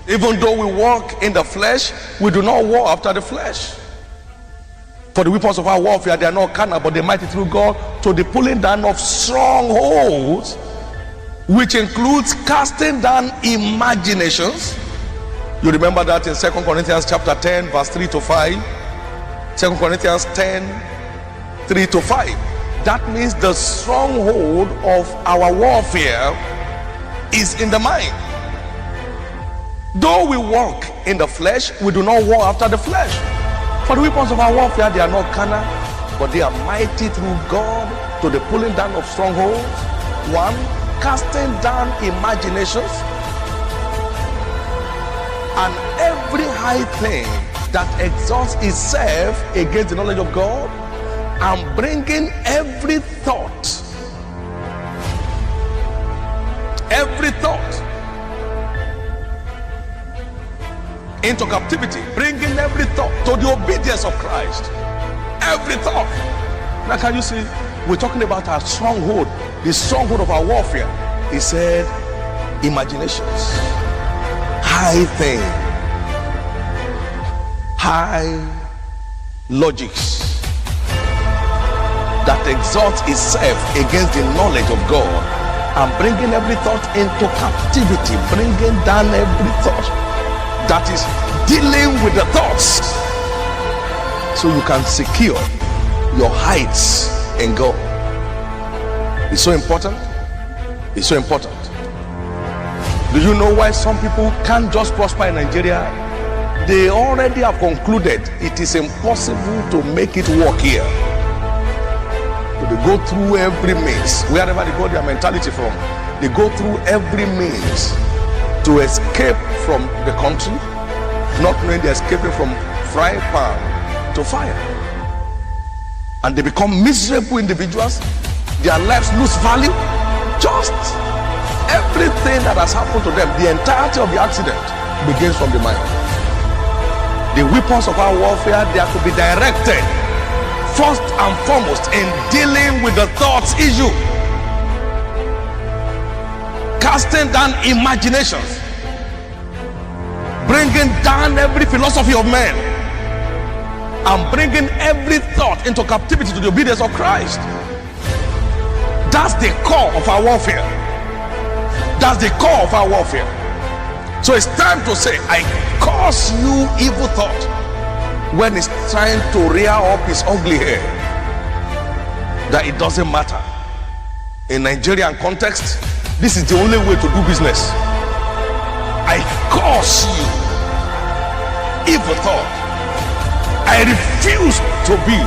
Even though we walk in the flesh, we do not war after the flesh. For the weapons of our warfare, they are not carnal, but they mighty through God to the pulling down of strongholds, which includes casting down imaginations. You remember that in 2 Corinthians chapter 10, verse 3 to 5. 2 Corinthians 10, 3 to 5. That means the stronghold of our warfare is in the mind. Though we walk in the flesh, we do not war after the flesh. For the weapons of our warfare, they are not carnal, but they are mighty through God to the pulling down of strongholds. 1, casting down imaginations and every high thing that exalts itself against the knowledge of God, and bringing every thought into captivity, bringing every thought to the obedience of Christ. Every thought. Now can you see, we're talking about our stronghold, the stronghold of our warfare. He said imaginations, high thing, high logics that exalts itself against the knowledge of God, and bringing every thought into captivity, bringing down every thought that is dealing with the thoughts, so you can secure your heights in God. It's so important. It's so important. Do you know why some people can't just prosper in Nigeria? They already have concluded it is impossible to make it work here. They go through every means, wherever they got their mentality from, they go through every means to escape from the country, not knowing they're escaping from frying pan to fire. And they become miserable individuals. Their lives lose value. Just everything that has happened to them, the entirety of the accident, begins from the mind. The weapons of our warfare, they are to be directed first and foremost in dealing with the thoughts issue, casting down imaginations, bringing down every philosophy of men, and bringing every thought into captivity to the obedience of Christ. That's the core of our warfare. That's the core of our warfare. So it's time to say, I curse you, evil thought, when it's trying to rear up his ugly head, that it doesn't matter. In Nigerian context, this is the only way to do business. I curse you, evil thought. I refuse to be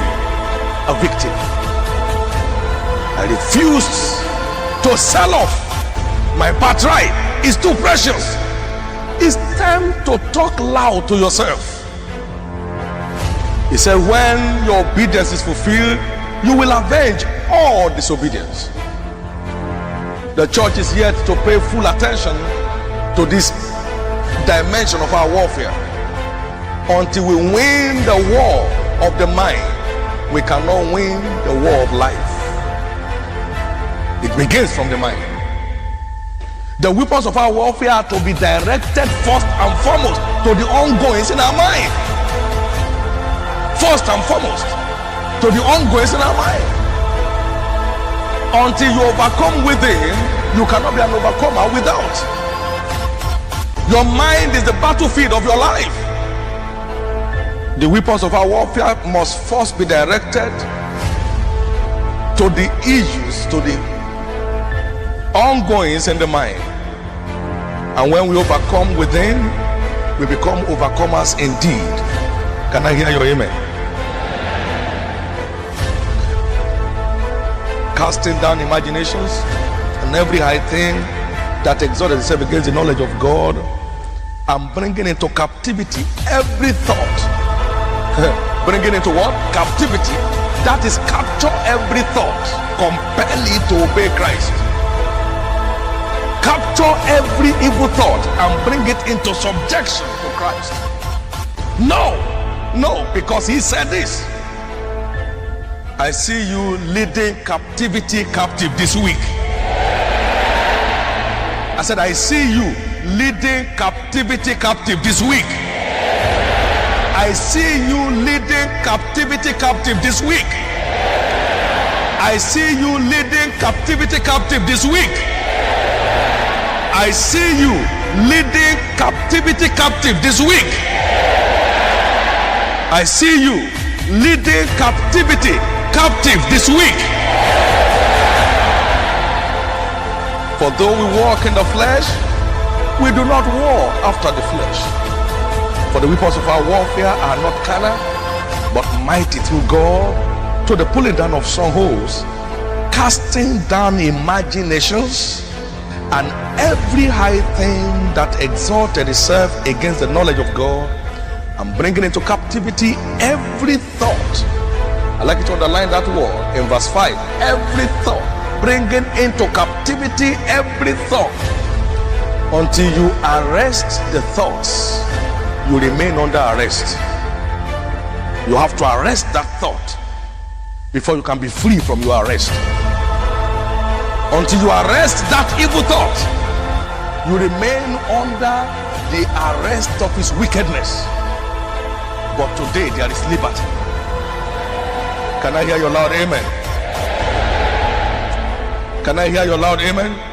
a victim. I refuse to sell off my birthright. It's too precious. It's time to talk loud to yourself. He said, when your obedience is fulfilled, you will avenge all disobedience. The church is yet to pay full attention to this dimension of our warfare. Until we win the war of the mind, we cannot win the war of life. It begins from the mind. The weapons of our warfare are to be directed first and foremost to the ongoings in our mind. First and foremost to the ongoings in our mind. Until you overcome within, you cannot be an overcomer without. Your mind is the battlefield of your life. The weapons of our warfare must first be directed to the issues, to the ongoings in the mind. And when we overcome within, we become overcomers indeed. Can I hear your amen? Casting down imaginations and every high thing that exalted itself against the knowledge of God, and bringing into captivity every thought. Bringing into what? Captivity. That is, capture every thought, compel it to obey Christ. Capture every evil thought and bring it into subjection to Christ. No, because he said this. I see you leading captivity captive this week. I said, I see you leading captivity captive this week. I see you leading captivity captive this week. I see you leading captivity captive this week. I see you leading captivity captive this week. I see you leading captivity captive this week. For though we walk in the flesh, we do not war after the flesh. For the weapons of our warfare are not carnal, but mighty through God to the pulling down of strongholds, casting down imaginations and every high thing that exalted itself against the knowledge of God, and bringing into captivity every thought. I like you to underline that word in verse 5. Every thought. Bringing into captivity every thought. Until you arrest the thoughts, you remain under arrest. You have to arrest that thought before you can be free from your arrest. Until you arrest that evil thought, you remain under the arrest of his wickedness. But today there is liberty. Can I hear your loud amen? Can I hear your loud amen?